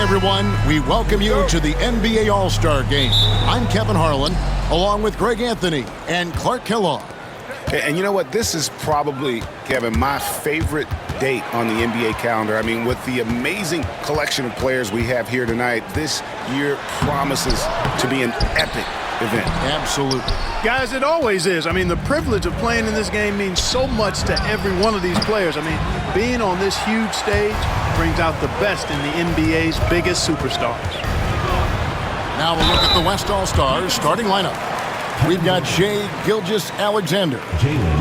everyone. We welcome you to the NBA All-Star Game. I'm Kevin Harlan, along with Greg Anthony and Clark Kellogg. And you know what? This is probably, Kevin, my favorite date on the NBA calendar. I mean, with the amazing collection of players we have here tonight, this year promises to be an epic event. Absolutely. Guys, it always is. I mean, the privilege of playing in this game means so much to every one of these players. I mean, being on this huge stage brings out the best in the NBA's biggest superstars. Now we'll look at the West All-Stars starting lineup. We've got Shai Gilgeous-Alexander.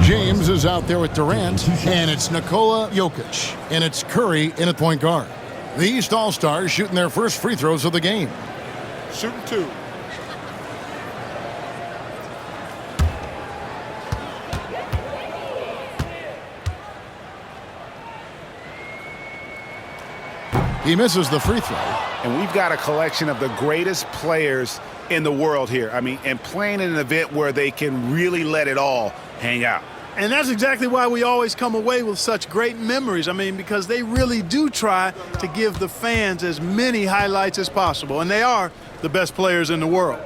James is out there with Durant, and it's Nikola Jokic, and it's Curry in at point guard. The East All-Stars shooting their first free throws of the game. Shooting two. He misses the free throw. And we've got a collection of the greatest players in the world here. I mean, and playing in an event where they can really let it all hang out. And that's exactly why we always come away with such great memories. I mean, because they really do try to give the fans as many highlights as possible. And they are the best players in the world.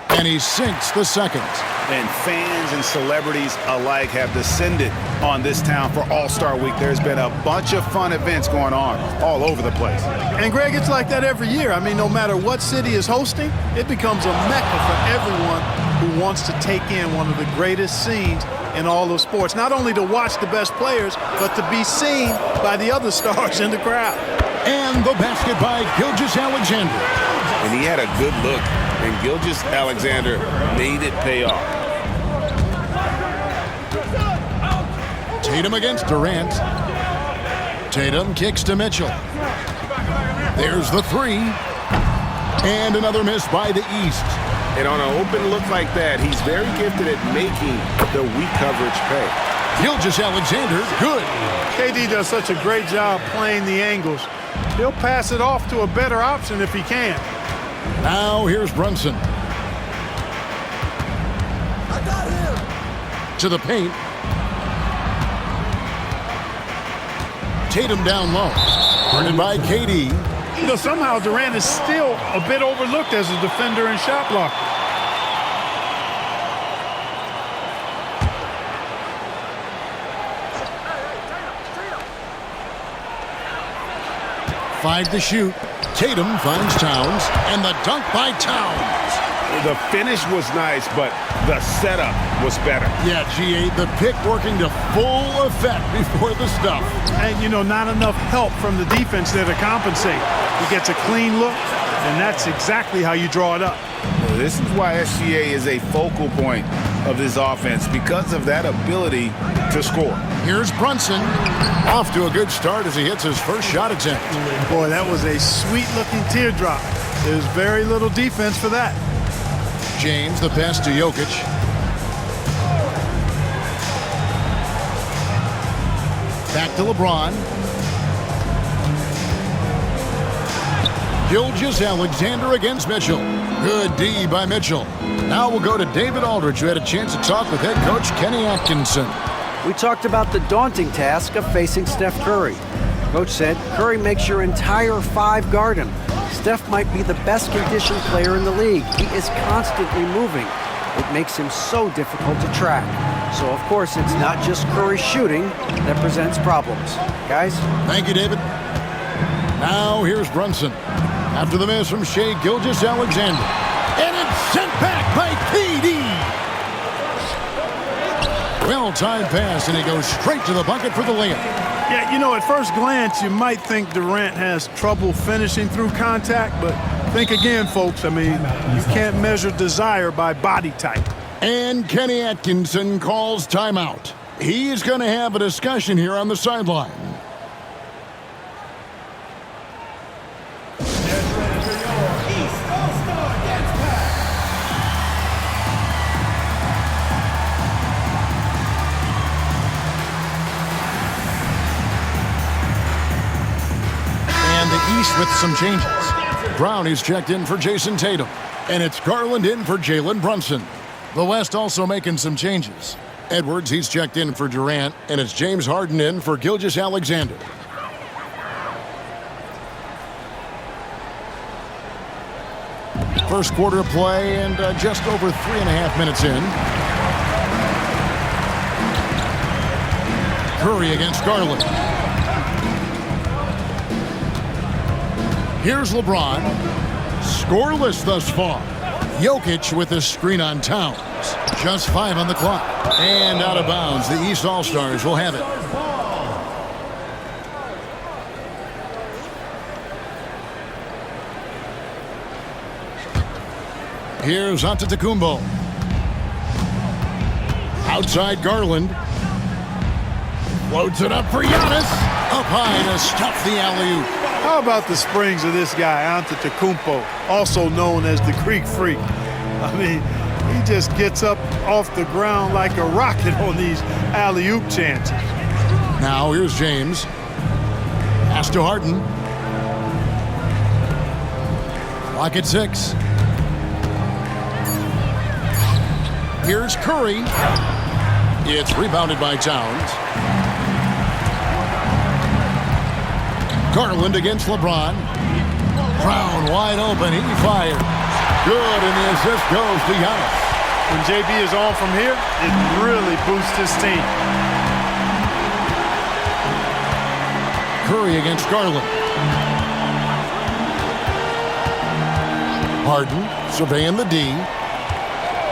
And he sinks the second. And fans and celebrities alike have descended on this town for All-Star Week. There's been a bunch of fun events going on all over the place. And, Greg, it's like that every year. I mean, no matter what city is hosting, it becomes a mecca for everyone who wants to take in one of the greatest scenes in all of sports. Not only to watch the best players, but to be seen by the other stars in the crowd. And the basket by Gilgeous-Alexander. And he had a good look, and Gilgeous-Alexander made it pay off. Tatum against Durant. Tatum kicks to Mitchell. There's the three. And another miss by the East. And on an open look like that, he's very gifted at making the weak coverage pay. Gilgeous-Alexander, good. KD does such a great job playing the angles. He'll pass it off to a better option if he can. Now here's Brunson. I got him. To the paint. Tatum down low. Guarded by KD. You know, somehow Durant is still a bit overlooked as a defender and shot blocker. Five to shoot. Tatum finds Towns, and the dunk by Towns. The finish was nice, but the setup was better. Yeah, G8, the pick working to full effect before the stuff. And, you know, not enough help from the defense there to compensate. He gets a clean look, and that's exactly how you draw it up. This is why SGA is a focal point of this offense, because of that ability to score. Here's Brunson. Off to a good start as he hits his first shot attempt. Boy, that was a sweet-looking teardrop. There's very little defense for that. James, the pass to Jokic. Back to LeBron. Gilgeous-Alexander against Mitchell. Good D by Mitchell. Now we'll go to David Aldridge, who had a chance to talk with head coach Kenny Atkinson. We talked about the daunting task of facing Steph Curry. Coach said Curry makes your entire five guard him. Steph might be the best conditioned player in the league. He is constantly moving. It makes him so difficult to track. So, of course, it's not just Curry shooting that presents problems. Guys? Thank you, David. Now here's Brunson. After the miss from Shai Gilgeous-Alexander. And it's sent back by KD. Well-timed pass, and he goes straight to the bucket for the layup. Yeah, you know, at first glance, you might think Durant has trouble finishing through contact, but think again, folks. I mean, you can't measure desire by body type. And Kenny Atkinson calls timeout. He's going to have a discussion here on the sideline. East with some changes. Brown is checked in for Jason Tatum, and it's Garland in for Jalen Brunson. The West also making some changes. Edwards, he's checked in for Durant, and it's James Harden in for Gilgeous-Alexander. First quarter of play and just over 3.5 minutes in. Curry against Garland. Here's LeBron. Scoreless thus far. Jokic with a screen on Towns. Just 5 on the clock. And out of bounds. The East All-Stars will have it. Here's Antetokounmpo. Outside Garland. Floats it up for Giannis. Up high to stuff the alley-oop. How about the springs of this guy, Antetokounmpo, also known as the Greek Freak? I mean, he just gets up off the ground like a rocket on these alley-oop chances. Now here's James. Pass to Harden. Clock at 6. Here's Curry. It's rebounded by Towns. Garland against LeBron. Brown wide open. He fires. Good, and the assist goes to Giannis. When JB is on from here, it really boosts his team. Curry against Garland. Harden surveying the D.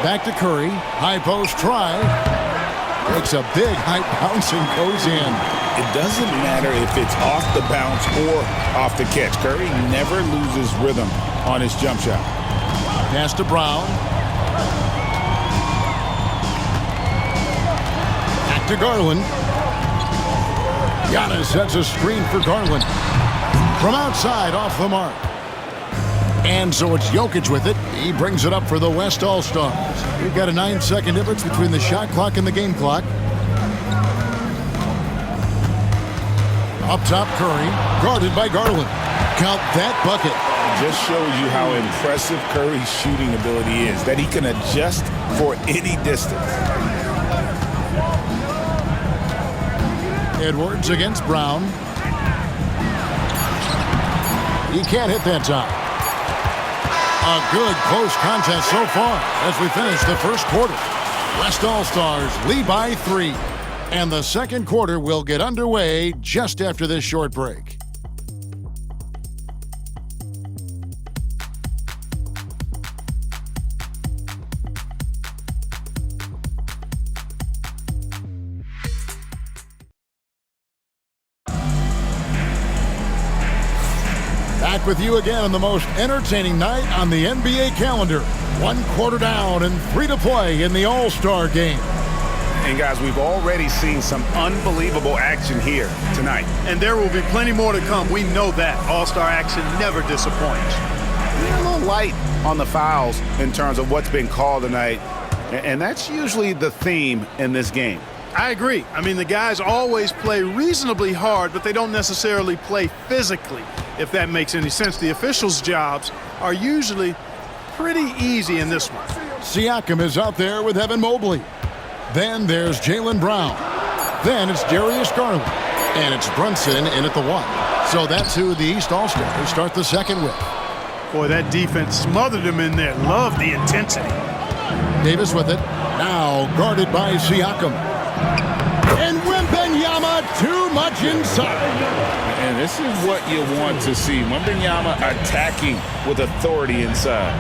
Back to Curry. High post try. Makes a big high bounce and goes in. It doesn't matter if it's off the bounce or off the catch. Curry never loses rhythm on his jump shot. Pass to Brown. Back to Garland. Giannis sets a screen for Garland. From outside, off the mark. And so it's Jokic with it. He brings it up for the West All-Stars. We've got a 9-second difference between the shot clock and the game clock. Up top, Curry, guarded by Garland. Count that bucket. Just shows you how impressive Curry's shooting ability is, that he can adjust for any distance. Edwards against Brown. He can't hit that time. A good close contest so far as we finish the first quarter. West All-Stars lead by 3. And the second quarter will get underway just after this short break. Back with you again on the most entertaining night on the NBA calendar. 1 quarter down and 3 to play in the All-Star game. And guys, we've already seen some unbelievable action here tonight. And there will be plenty more to come. We know that. All-Star action never disappoints. We're a little light on the fouls in terms of what's been called tonight. And that's usually the theme in this game. I agree. I mean, the guys always play reasonably hard, but they don't necessarily play physically, if that makes any sense. The officials' jobs are usually pretty easy in this one. Siakam is out there with Evan Mobley. Then there's Jaylen Brown. Then it's Darius Garland. And it's Brunson in at the 1. So that's who the East All-Stars start the second with. Boy, that defense smothered him in there. Love the intensity. Davis with it. Now guarded by Siakam. And Wembanyama too much inside. And this is what you want to see. Wembanyama attacking with authority inside.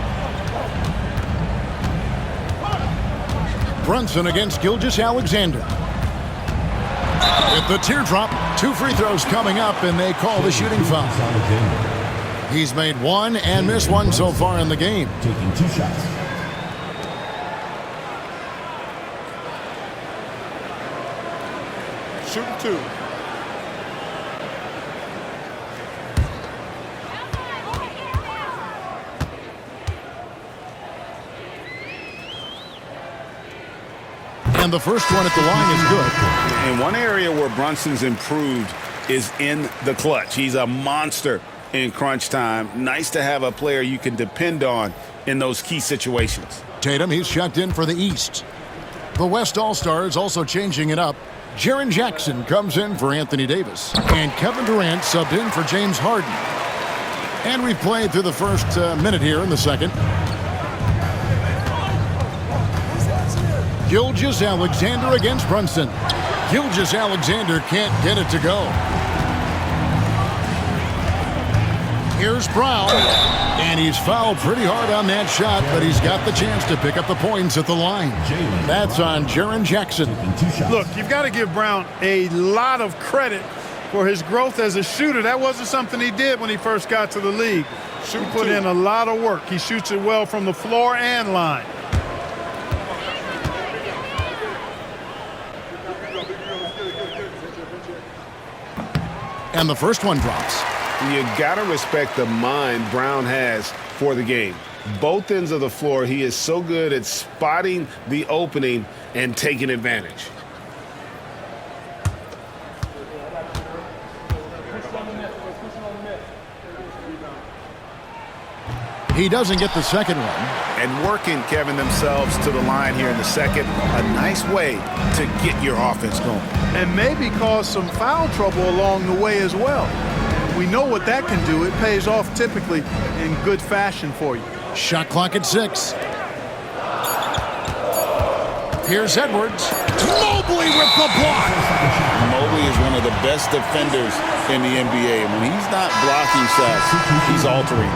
Brunson against Gilgeous-Alexander. With the teardrop, 2 free throws coming up, and they call the shooting foul. He's made 1 and missed 1 so far in the game. Taking 2 shots. Shooting 2. And the first one at the line is good. And one area where Brunson's improved is in the clutch. He's a monster in crunch time. Nice to have a player you can depend on in those key situations. Tatum, he's checked in for the East. The West All-Stars also changing it up. Jaren Jackson comes in for Anthony Davis. And Kevin Durant subbed in for James Harden. And we've played through the first minute here in the second. Gilgeous-Alexander against Brunson. Gilgeous-Alexander can't get it to go. Here's Brown, and he's fouled pretty hard on that shot, but he's got the chance to pick up the points at the line. That's on Jaren Jackson. Look, you've got to give Brown a lot of credit for his growth as a shooter. That wasn't something he did when he first got to the league. He put in a lot of work. He shoots it well from the floor and line. And the first one drops. You got to respect the mind Brown has for the game. Both ends of the floor, he is so good at spotting the opening and taking advantage. He doesn't get the second one. And working, Kevin, themselves to the line here in the second. A nice way to get your offense going. And maybe cause some foul trouble along the way as well. We know what that can do. It pays off typically in good fashion for you. Shot clock at 6. Here's Edwards. Mobley with the block. Mobley is one of the best defenders in the NBA. When he's not blocking shots, he's altering.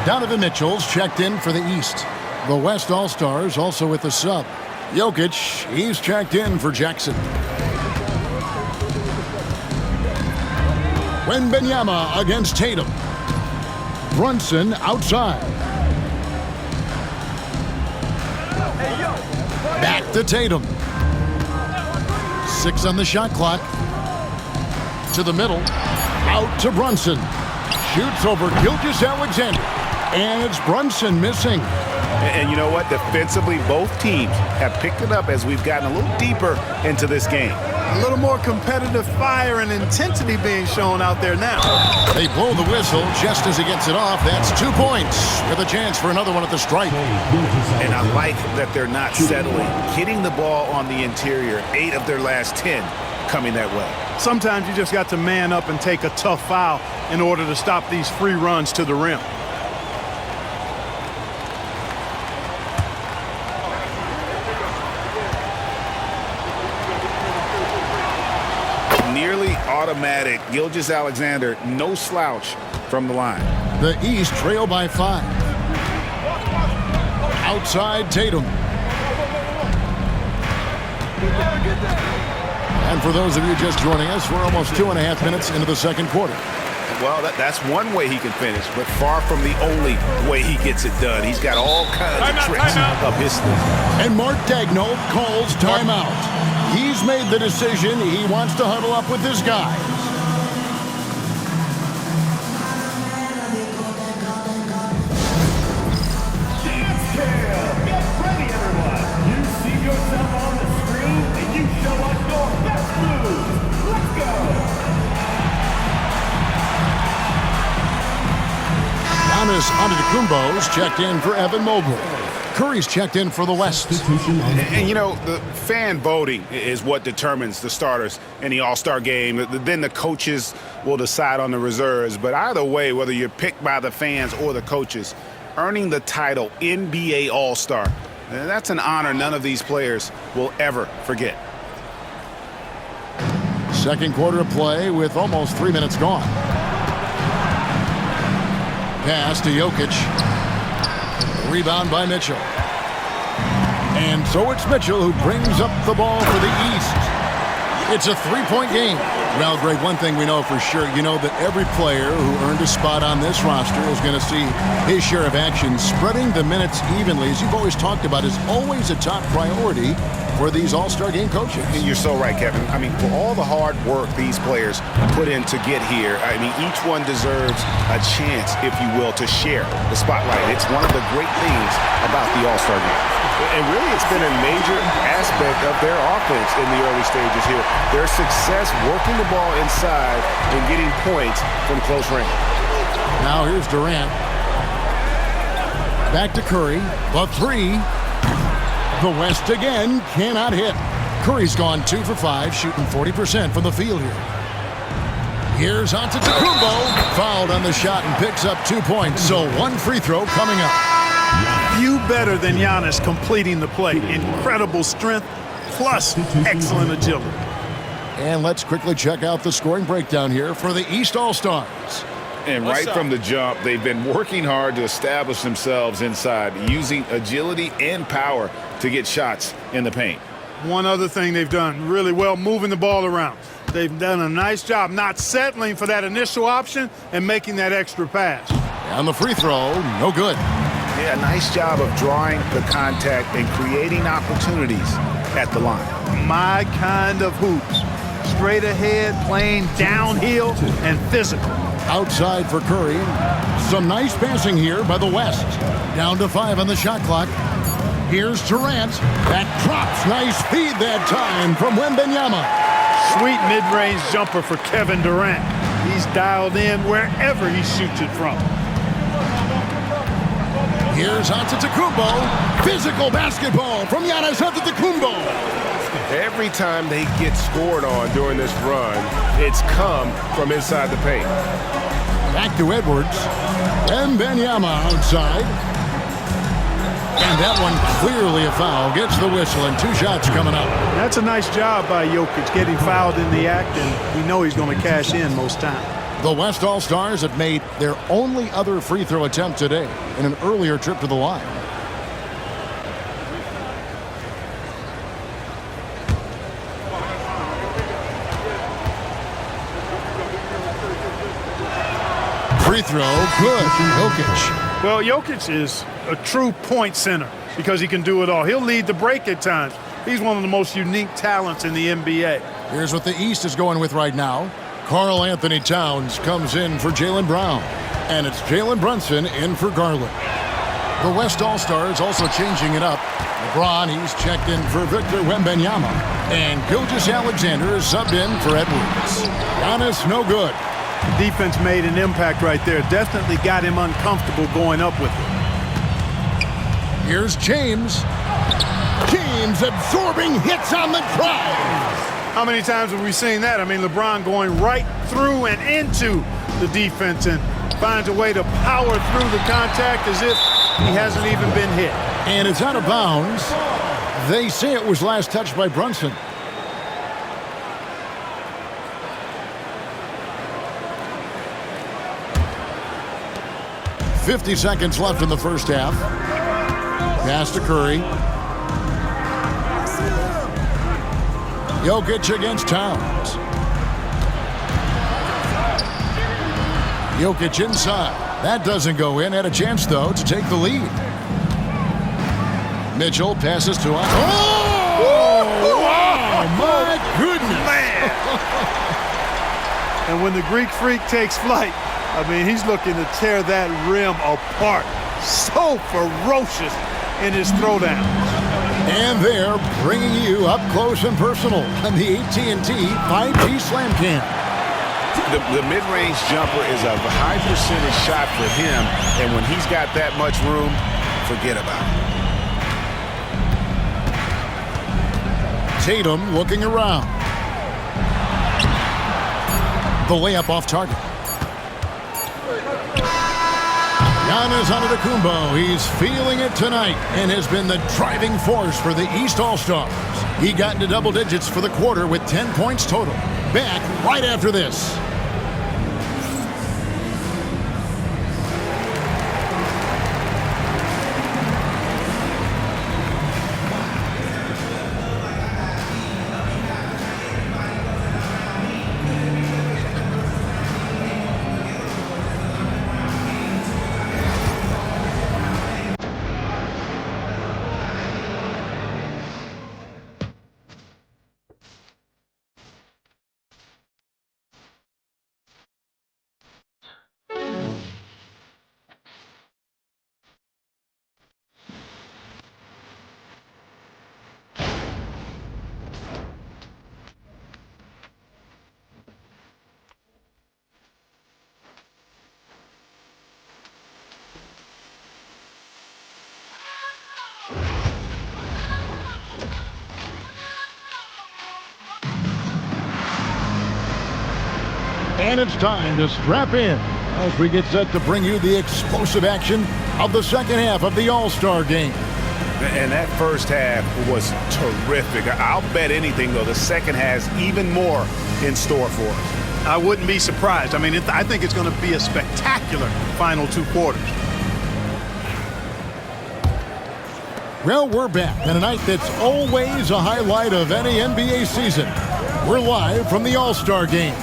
Donovan Mitchell's checked in for the East. The West All-Stars also with the sub. Jokic, he's checked in for Jackson. Wembanyama against Tatum. Brunson outside. Back to Tatum. 6 on the shot clock. To the middle. Out to Brunson. Shoots over Gilgeous-Alexander. And it's Brunson missing. And you know what? Defensively, both teams have picked it up as we've gotten a little deeper into this game. A little more competitive fire and intensity being shown out there now. They blow the whistle just as he gets it off. That's 2 points with a chance for another one at the stripe. And I like that they're not settling. Hitting the ball on the interior, 8 of their last 10 coming that way. Sometimes you just got to man up and take a tough foul in order to stop these free runs to the rim. Nearly automatic. Gilgeous-Alexander, no slouch from the line. The East trail by 5. Outside Tatum. And for those of you just joining us, we're almost 2.5 minutes into the second quarter. Well, that's one way he can finish, but far from the only way he gets it done. He's got all kinds of tricks up his sleeve. And Mark Daigneault calls timeout. He's made the decision. He wants to huddle up with his guys. Dance Camp! Get ready, everyone! You see yourself on the screen, and you show us your best moves. Let's go! Giannis Antetokounmpo's checked in for Evan Mobley. Curry's checked in for the West. And you know, the fan voting is what determines the starters in the All-Star game. Then the coaches will decide on the reserves. But either way, whether you're picked by the fans or the coaches, earning the title NBA All-Star, that's an honor none of these players will ever forget. Second quarter of play with almost 3 minutes gone. Pass to Jokic. Rebound by Mitchell. And so it's Mitchell who brings up the ball for the East. It's a 3-point game. Well, Greg, one thing we know for sure, you know that every player who earned a spot on this roster is going to see his share of action. Spreading the minutes evenly, as you've always talked about, is always a top priority for these All-Star game coaches. And you're so right, Kevin. I mean, for all the hard work these players put in to get here, I mean, each one deserves a chance, if you will, to share the spotlight. It's one of the great things about the All-Star game. And really, it's been a major aspect of their offense in the early stages here. Their success working the ball inside and getting points from close range. Now here's Durant. Back to Curry. The 3. The West again cannot hit. Curry's gone 2 for 5, shooting 40% from the field here. Here's Antetokounmpo. Fouled on the shot and picks up 2 points. So 1 free throw coming up. Few better than Giannis completing the play. Incredible strength plus excellent agility. And let's quickly check out the scoring breakdown here for the East All-Stars. And right from the jump, they've been working hard to establish themselves inside, using agility and power to get shots in the paint. One other thing they've done really well, moving the ball around. They've done a nice job not settling for that initial option and making that extra pass. And the free throw, no good. Yeah, nice job of drawing the contact and creating opportunities at the line. My kind of hoops. Straight ahead, playing downhill and physical. Outside for Curry. Some nice passing here by the West. Down to 5 on the shot clock. Here's Durant. That drops. Nice feed that time from Wembanyama. Sweet mid-range jumper for Kevin Durant. He's dialed in wherever he shoots it from. Here's Antetokounmpo. Physical basketball from Giannis Antetokounmpo. Every time they get scored on during this run, it's come from inside the paint. Back to Edwards. Wembanyama outside. And that one clearly a foul. Gets the whistle and 2 shots coming up. That's a nice job by Jokic getting fouled in the act, and we know he's going to cash in most times. The West All-Stars have made their only other free throw attempt today in an earlier trip to the line. Free throw, good. Jokic. Well, Jokic is a true point center because he can do it all. He'll lead the break at times. He's one of the most unique talents in the NBA. Here's what the East is going with right now. Karl Anthony Towns comes in for Jaylen Brown. And it's Jalen Brunson in for Garland. The West All-Stars also changing it up. LeBron, he's checked in for Victor Wembanyama. And Gilgeous-Alexander is subbed in for Edwards. Giannis, no good. Defense made an impact right there. Definitely got him uncomfortable going up with it. Here's James. James absorbing hits on the drive. How many times have we seen that? I mean, LeBron going right through and into the defense and finds a way to power through the contact as if he hasn't even been hit. And it's out of bounds. They say it was last touched by Brunson. .50 seconds left in the first half. Pass to Curry. Jokic against Towns. Jokic inside. That doesn't go in. Had a chance, though, to take the lead. Mitchell passes to us. Oh, my goodness. Man. And when the Greek Freak takes flight, I mean, he's looking to tear that rim apart. So ferocious in his throwdown. And they're bringing you up close and personal on the AT&T 5G Slam Cam. The mid-range jumper is a high percentage shot for him, and when he's got that much room, forget about it. Tatum looking around. The layup off target. Giannis Antetokounmpo, he's feeling it tonight and has been the driving force for the East All-Stars. He got into double digits for the quarter with 10 points total. Back right after this. And it's time to strap in as we get set to bring you the explosive action of the second half of the All-Star game. And that first half was terrific. I'll bet anything, though, the second has even more in store for us. I wouldn't be surprised. I mean, I think it's going to be a spectacular final 2 quarters. Well, we're back on a night that's always a highlight of any NBA season. We're live from the All-Star game.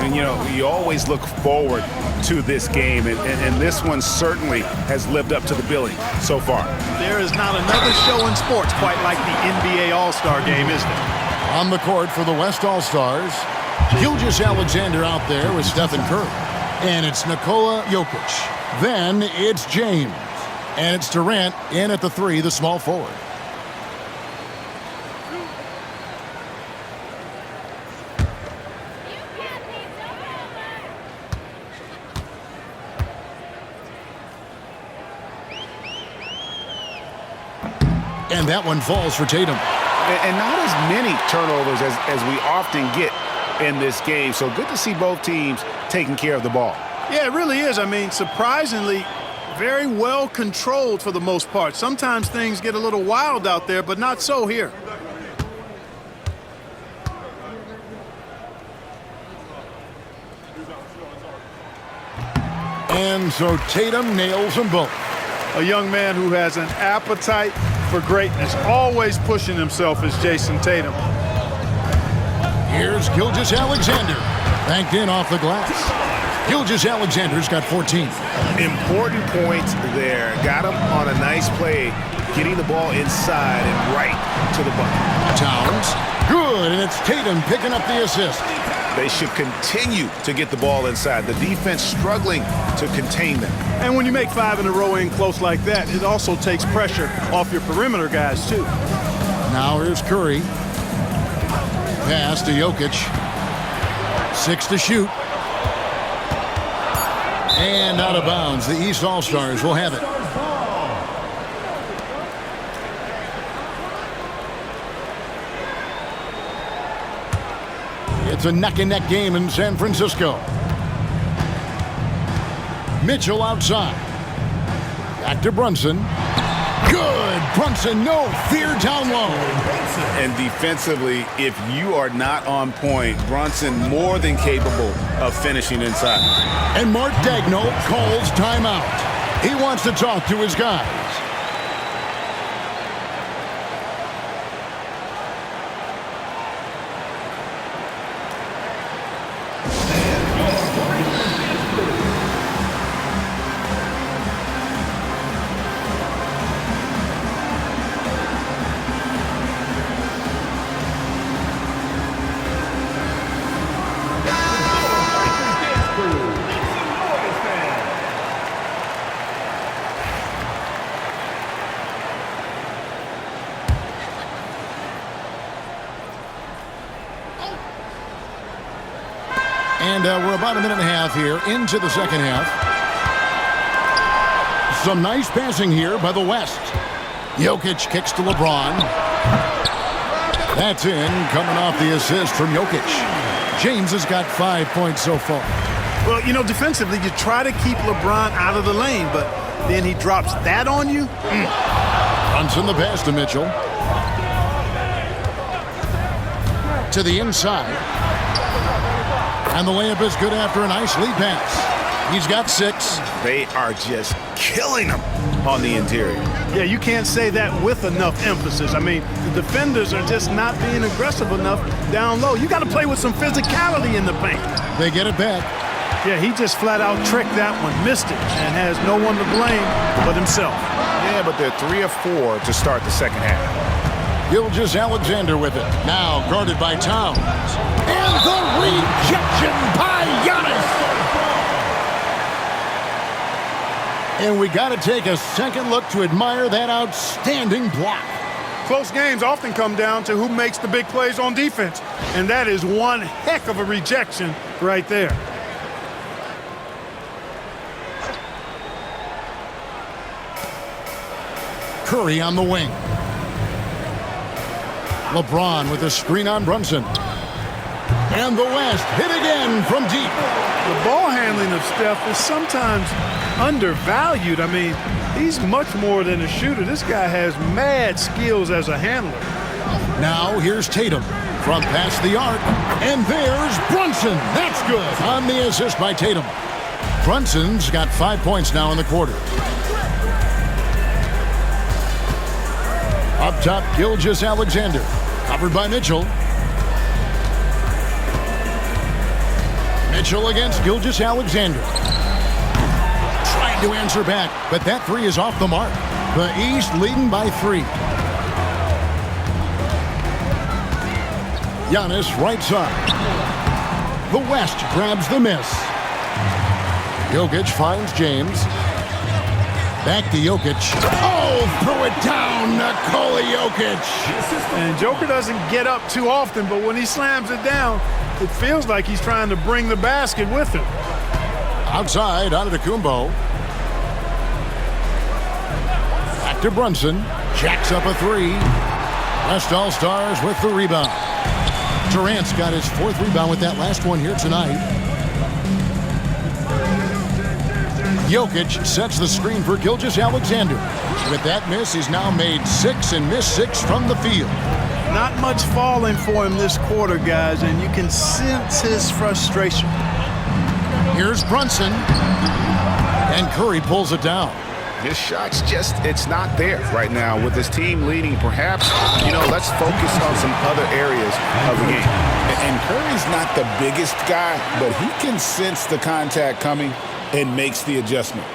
And, you know, you always look forward to this game, and this one certainly has lived up to the billing so far. There is not another show in sports quite like the NBA All-Star game, is there? On the court for the West All-Stars, Gilgeous-Alexander out there with Stephen Curry. And it's Nikola Jokic. Then it's James. And it's Durant in at the 3, the small forward. And that one falls for Tatum. And not as many turnovers as we often get in this game. So good to see both teams taking care of the ball. Yeah, it really is. I mean, surprisingly, very well controlled for the most part. Sometimes things get a little wild out there, but not so here. And so Tatum nails them both. A young man who has an appetite for greatness, always pushing himself, is Jason Tatum. Here's Gilgeous-Alexander, banked in off the glass. Gilgeous-Alexander's got 14. Important points there. Got him on a nice play, getting the ball inside and right to the bucket. Towns, good, and it's Tatum picking up the assist. They should continue to get the ball inside. The defense struggling to contain them. And when you make 5 in a row in close like that, it also takes pressure off your perimeter guys, too. Now here's Curry. Pass to Jokic. 6 to shoot. And out of bounds. The East All-Stars will have it. It's a neck-and-neck game in San Francisco. Mitchell outside. Back to Brunson. Good. Brunson, no fear down low. And defensively, if you are not on point, Brunson more than capable of finishing inside. And Mark Daigneault calls timeout. He wants to talk to his guys. And we're about a minute and a half here into the second half. Some nice passing here by the West. Jokic kicks to LeBron. That's in, coming off the assist from Jokic. James has got 5 points so far. Well, you know, defensively, you try to keep LeBron out of the lane, but then he drops that on you. Brunson the pass to Mitchell. To the inside. And the layup is good after a nice lead pass. He's got 6. They are just killing them on the interior. Yeah, you can't say that with enough emphasis. I mean, the defenders are just not being aggressive enough down low. You got to play with some physicality in the paint. They get it back. Yeah, he just flat out tricked that one, missed it, and has no one to blame but himself. Yeah, but they're 3 of 4 to start the second half. Gilgeous-Alexander with it. Now guarded by Towns. And the rejection by Giannis. And we got to take a second look to admire that outstanding block. Close games often come down to who makes the big plays on defense. And that is one heck of a rejection right there. Curry on the wing. LeBron with a screen on Brunson. And the West hit again from deep. The ball handling of Steph is sometimes undervalued. I mean, he's much more than a shooter. This guy has mad skills as a handler. Now here's Tatum from past the arc. And there's Brunson. That's good on the assist by Tatum. Brunson's got 5 points now in the quarter. Up top, Gilgeous-Alexander. Covered by Mitchell. Mitchell against Gilgeous-Alexander. Trying to answer back, but that three is off the mark. The East leading by 3. Giannis right side. The West grabs the miss. Jokic finds James. Back to Jokic. Oh, throw it down, Nikola Jokic. And Joker doesn't get up too often, but when he slams it down, it feels like he's trying to bring the basket with him. Outside, Antetokounmpo. Back to Brunson. Jacks up a 3. West All-Stars with the rebound. Durant's got his 4th rebound with that last one here tonight. Jokic sets the screen for Gilgeous-Alexander. With that miss, he's now made 6 and missed 6 from the field. Not much falling for him this quarter, guys, and you can sense his frustration. Here's Brunson. And Curry pulls it down. His shot's just, it's not there right now. With his team leading, perhaps, let's focus on some other areas of the game. And Curry's not the biggest guy, but he can sense the contact coming and makes the adjustment.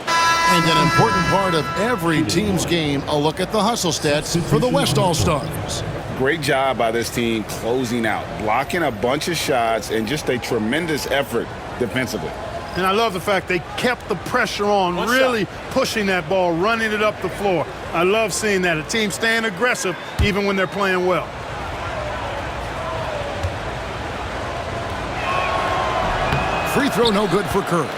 And an important part of every team's game, a look at the hustle stats for the West All-Stars. Great job by this team closing out, blocking a bunch of shots, and just a tremendous effort defensively. And I love the fact they kept the pressure on, really pushing that ball, running it up the floor. I love seeing that. A team staying aggressive even when they're playing well. Free throw no good for Curry.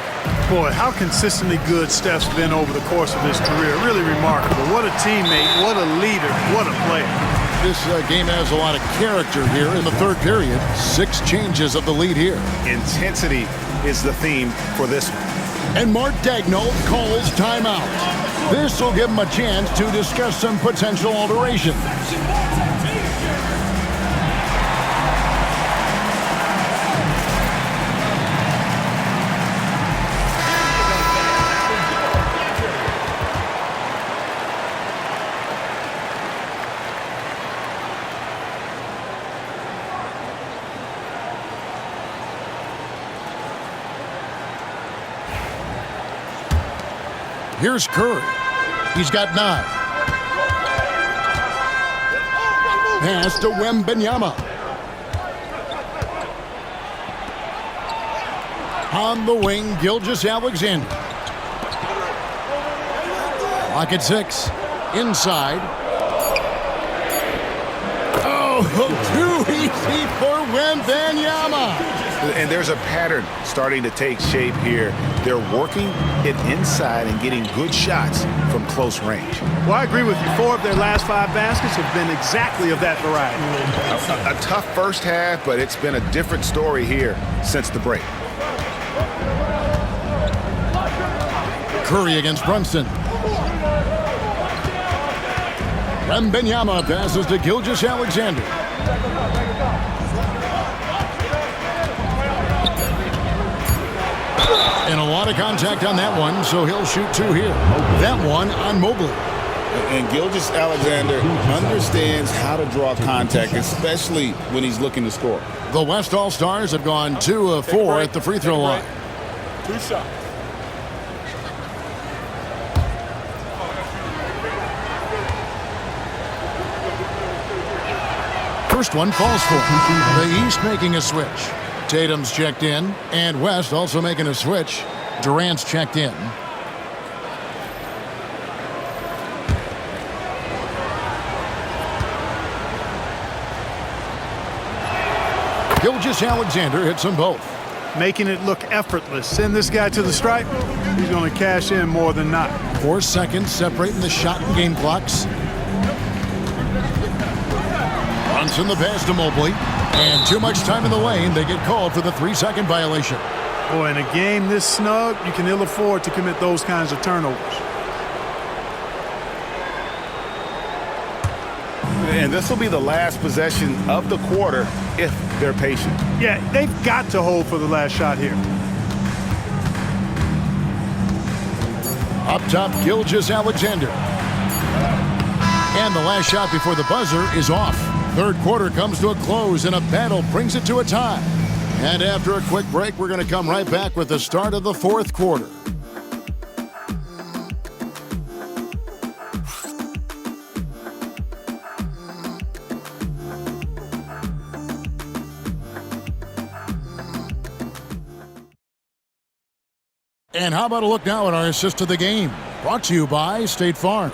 Boy, how consistently good Steph's been over the course of his career. Really remarkable. What a teammate, what a leader, what a player. This game has a lot of character here in the 3rd period. 6 changes of the lead here. Intensity is the theme for this one. And Mark Daigneault calls timeout. This will give him a chance to discuss some potential alterations. Here's Curry. He's got 9. Pass to Wembanyama. On the wing, Gilgeous-Alexander. Lock at 6. Inside. Oh, too easy for Wembanyama. And there's a pattern starting to take shape here. They're working it inside and getting good shots from close range. Well, I agree with you. 4 of their last 5 baskets have been exactly of that variety. A tough first half, but it's been a different story here since the break. Curry against Brunson. Wembanyama passes to Gilgeous-Alexander. And a lot of contact on that one, so he'll shoot 2 here. That one on Mobley. And Gilgeous-Alexander understands how to draw contact, especially when he's looking to score. The West All-Stars have gone 2 of 4 at the free throw line. 2 shots. First one falls for him. The East making a switch. Tatum's checked in, and West also making a switch. Durant's checked in. Gilgeous-Alexander hits them both. Making it look effortless. Send this guy to the stripe. He's going to cash in more than not. 4 seconds separating the shot and game clocks. Brunson the pass to Mobley. And too much time in the lane. They get called for the 3-second violation. Boy, in a game this snug, you can ill afford to commit those kinds of turnovers. And this will be the last possession of the quarter if they're patient. Yeah, they've got to hold for the last shot here. Up top, Gilgeous-Alexander. And the last shot before the buzzer is off. Third quarter comes to a close, and a battle brings it to a tie. And after a quick break, we're going to come right back with the start of the fourth quarter. And how about a look now at our assist of the game? Brought to you by State Farm.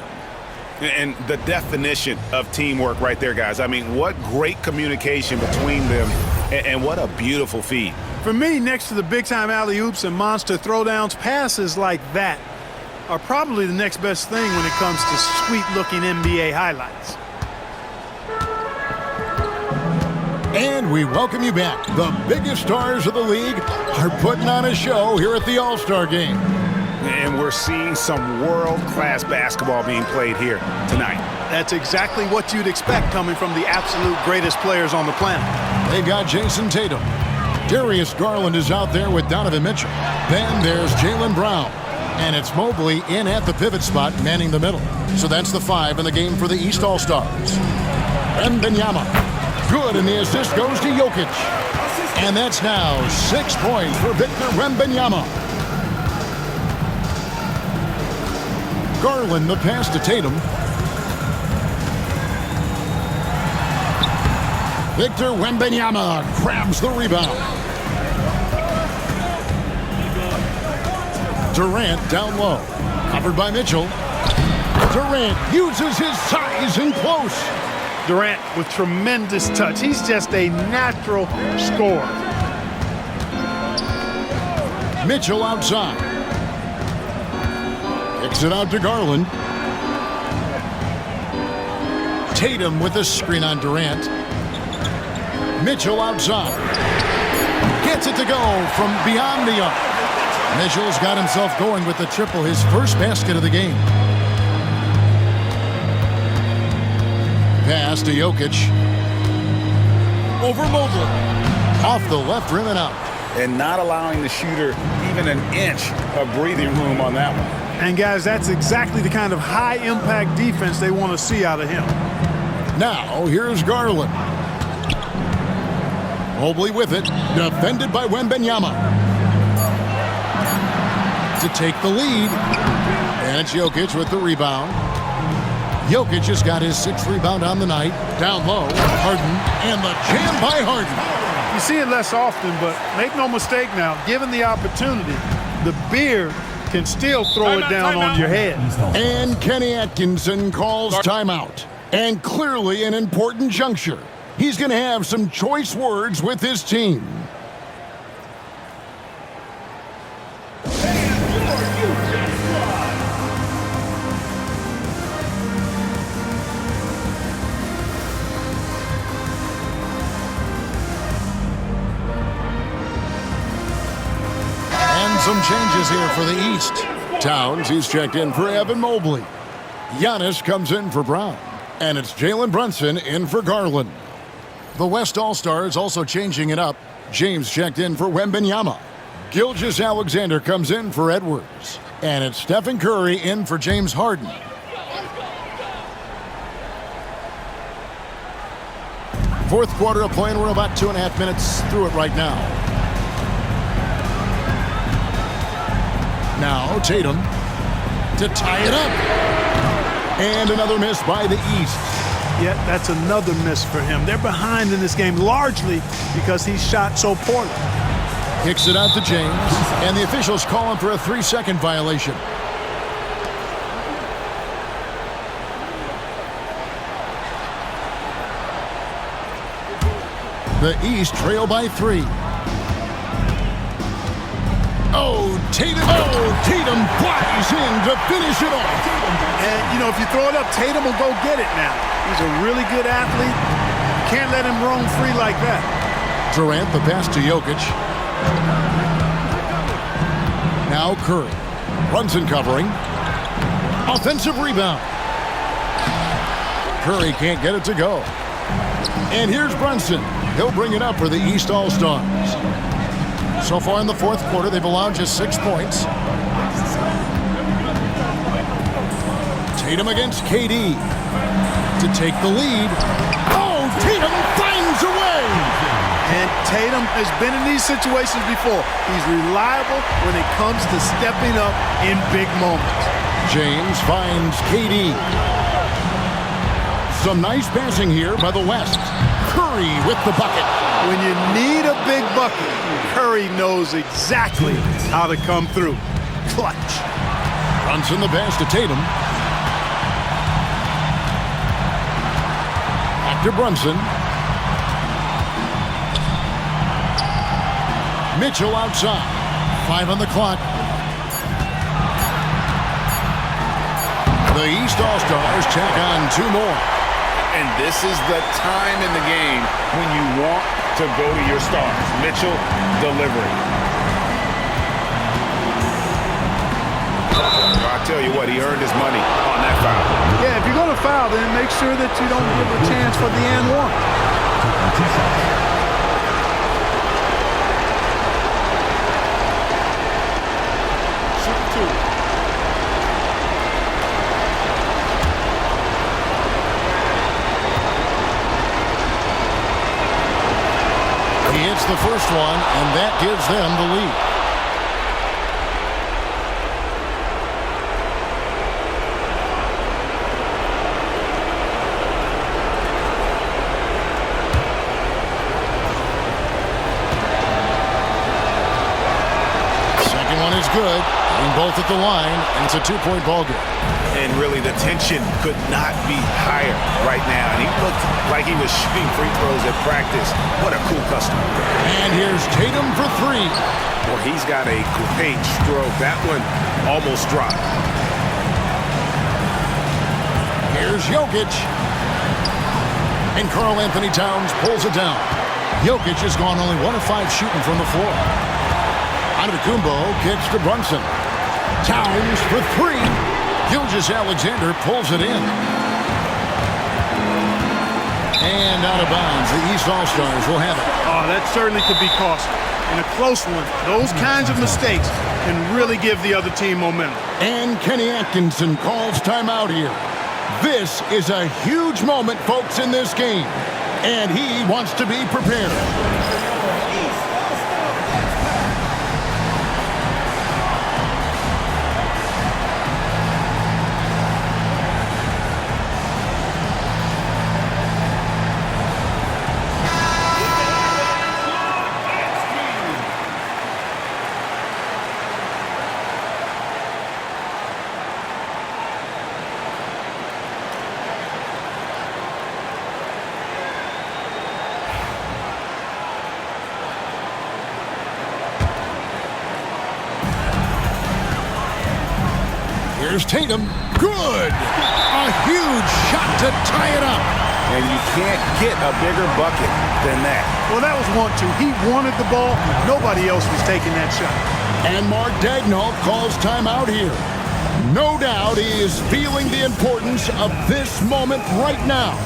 And the definition of teamwork right there, guys. I mean, what great communication between them, and what a beautiful feed. For me, next to the big-time alley-oops and monster throwdowns, passes like that are probably the next best thing when it comes to sweet-looking NBA highlights. And we welcome you back. The biggest stars of the league are putting on a show here at the All-Star Game. And we're seeing some world-class basketball being played here tonight. That's exactly what you'd expect coming from the absolute greatest players on the planet. They've got Jason Tatum. Darius Garland is out there with Donovan Mitchell. Then there's Jaylen Brown. And it's Mobley in at the pivot spot, manning the middle. So that's the 5 in the game for the East All-Stars. Wembanyama. Good, and the assist goes to Jokic. And that's now 6 points for Victor Wembanyama. Garland the pass to Tatum. Victor Wembanyama grabs the rebound. Durant down low. Covered by Mitchell. Durant uses his size and close. Durant with tremendous touch. He's just a natural scorer. Mitchell outside. Kicks it out to Garland. Tatum with a screen on Durant. Mitchell outside. Gets it to go from beyond the arc. Mitchell's got himself going with the triple, his first basket of the game. Pass to Jokic. Over Mobley. Off the left rim and out. And not allowing the shooter even an inch of breathing room on that one. And guys, that's exactly the kind of high-impact defense they want to see out of him. Now, here's Garland. Mobley with it. Defended by Wembanyama. To take the lead. And it's Jokic with the rebound. Jokic has got his 6th rebound on the night. Down low, Harden, and the jam by Harden. You see it less often, but make no mistake now, given the opportunity, the beard can still throw it down on your head. And Kenny Atkinson calls timeout. And clearly an important juncture. He's going to have some choice words with his team. Some changes here for the East. Towns, he's checked in for Evan Mobley. Giannis comes in for Brown. And it's Jalen Brunson in for Garland. The West All-Stars also changing it up. James checked in for Wembanyama. Gilgeous-Alexander comes in for Edwards. And it's Stephen Curry in for James Harden. Fourth quarter of play, and we're about 2.5 minutes through it right now. Now Tatum to tie it up. And another miss by the East. Yeah, that's another miss for him. They're behind in this game largely because he shot so poorly. Kicks it out to James. And the officials call him for a 3-second violation. The East trail by 3. Oh, Tatum flies in to finish it off. And, you know, if you throw it up, Tatum will go get it now. He's a really good athlete. can't let him roam free like that. Durant, the pass to Jokic. Now Curry. Brunson covering. Offensive rebound. Curry can't get it to go. And here's Brunson. He'll bring it up for the East All-Stars. So far in the fourth quarter, they've allowed just 6 points. Tatum against KD to take the lead. Oh, Tatum finds a way! And Tatum has been in these situations before. He's reliable when it comes to stepping up in big moments. James finds KD. Some nice passing here by the West. Curry with the bucket. When you need a big bucket, Curry knows exactly how to come through. Clutch. Brunson the pass to Tatum. Back to Brunson. Mitchell outside. 5 on the clock. The East All-Stars tack on 2 more. And this is the time in the game when you want to go to your stars. Mitchell delivering. I'll tell you what, he earned his money on that foul. Yeah, if you're going to foul, then make sure that you don't give a chance for the and one. He hits the first one, and that gives them the lead. Second one is good. Getting both at the line, and it's a 2-point ball game. And really, the tension could not be higher right now. And he looked like he was shooting free throws at practice. What a cool customer. And here's Tatum for 3. Well, he's got a great stroke. That one almost dropped. Here's Jokic. And Karl Anthony Towns pulls it down. Jokic has gone only 1 of 5 shooting from the floor. Antetokounmpo kicks to Brunson. Towns for 3. Gilgeous-Alexander pulls it in. And out of bounds. The East All-Stars will have it. Oh, that certainly could be costly. In a close one, those kinds of mistakes can really give the other team momentum. And Kenny Atkinson calls timeout here. This is a huge moment, folks, in this game. And he wants to be prepared. Here's Tatum. Good! A huge shot to tie it up. And you can't get a bigger bucket than that. Well, that was 1-2. He wanted the ball. Nobody else was taking that shot. And Mark Daigneault calls timeout here. No doubt he is feeling the importance of this moment right now.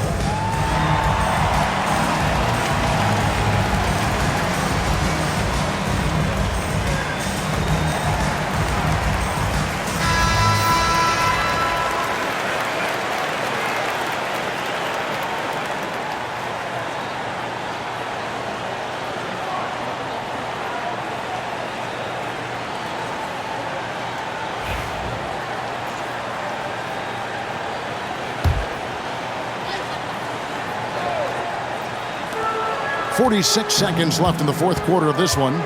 .46 seconds left in the fourth quarter of this one.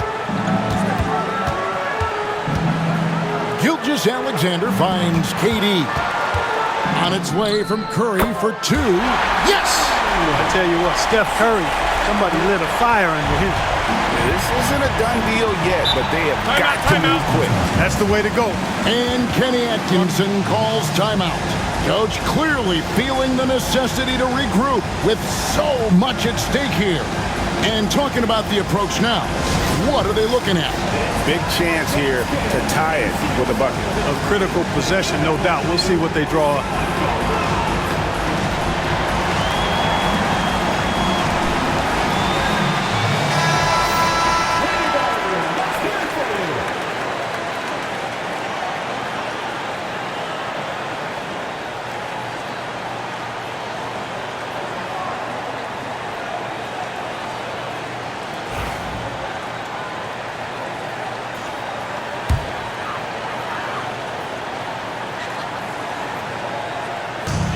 Gilgeous-Alexander finds KD. On its way from Curry for 2. Yes! I tell you what, Steph Curry, somebody lit a fire under him. This isn't a done deal yet, but they have got to move quick. That's the way to go. And Kenny Atkinson calls timeout. Coach clearly feeling the necessity to regroup with so much at stake here. And talking about the approach now, what are they looking at? Big chance here to tie it with a bucket. A critical possession, no doubt. We'll see what they draw up.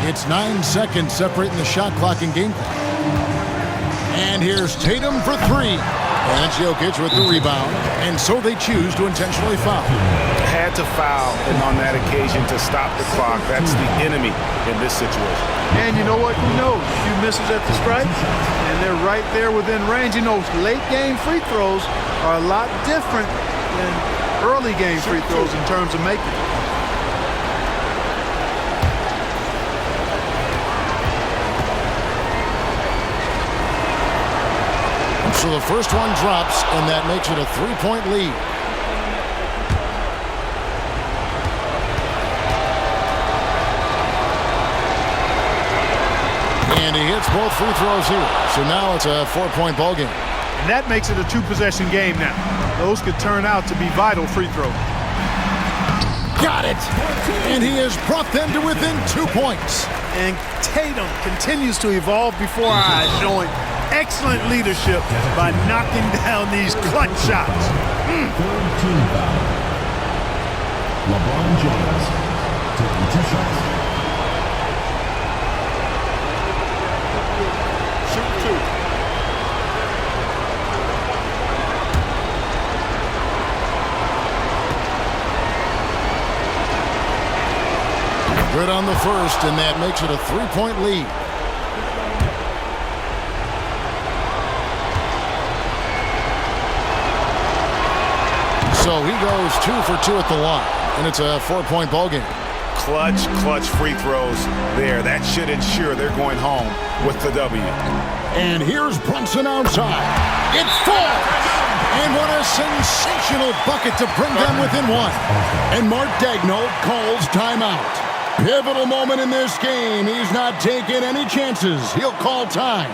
It's 9 seconds separating the shot clock and game clock. And here's Tatum for three. And it's Jokic with the rebound. And so they choose to intentionally foul. Had to foul, and on that occasion to stop the clock. That's the enemy in this situation. And you know what? Who knows? A few misses at the stripe, and they're right there within range. You know, late game free throws are a lot different than early game free throws in terms of making. So the first one drops, and that makes it a three-point lead. And he hits both free throws here. So now it's a 4-point ball game. And that makes it a two-possession game now. Those could turn out to be vital free throws. Got it! And he has brought them to within 2 points. And Tatum continues to evolve before our eyes, showing excellent leadership by knocking down these clutch shots. Third team foul. LeBron James taking 2 shots. Shoot 2. Good on the first, and that makes it a 3-point lead. So he goes 2 for 2 at the line, and it's a 4-point ball game. Clutch free throws there. That should ensure they're going home with the W. And here's Brunson outside. It falls! And what a sensational bucket to bring them within 1. And Mark Daigneault calls timeout. Pivotal moment in this game. He's not taking any chances. He'll call time.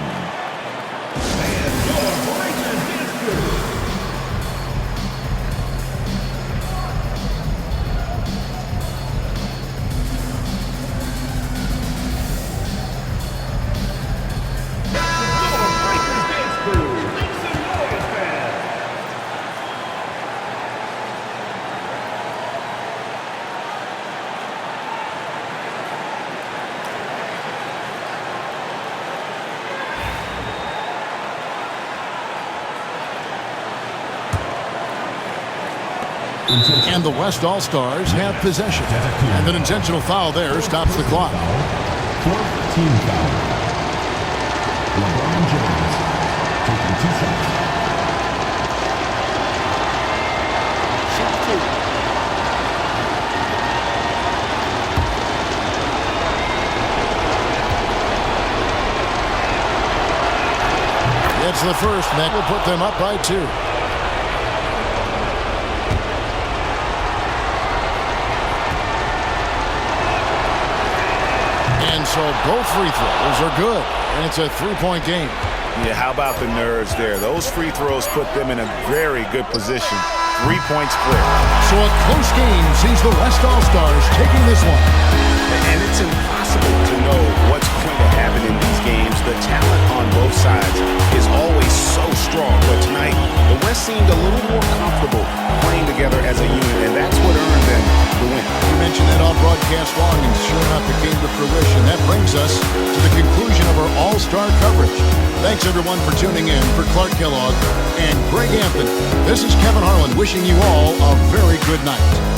And the West All-Stars have possession. And an intentional foul there stops the clock. Fourth team foul. LeBron James taking 2 shots. Shoot 2. It's the first, and that will put them up by 2. And so both free throws are good, and it's a 3-point game. Yeah, how about the nerves there? Those free throws put them in a very good position. 3 points clear. So a close game sees the West All-Stars taking this one. And it's impossible to know what's going to happen in these games. The talent on both sides is always so strong. But tonight, the West seemed a little more comfortable playing together as a unit, and that's what earned them the win. You mentioned that all broadcast long, and sure enough, it came to fruition. That brings us to the conclusion of our All-Star coverage. Thanks, everyone, for tuning in. For Clark Kellogg and Greg Anthony, this is Kevin Harlan wishing you all a very good night.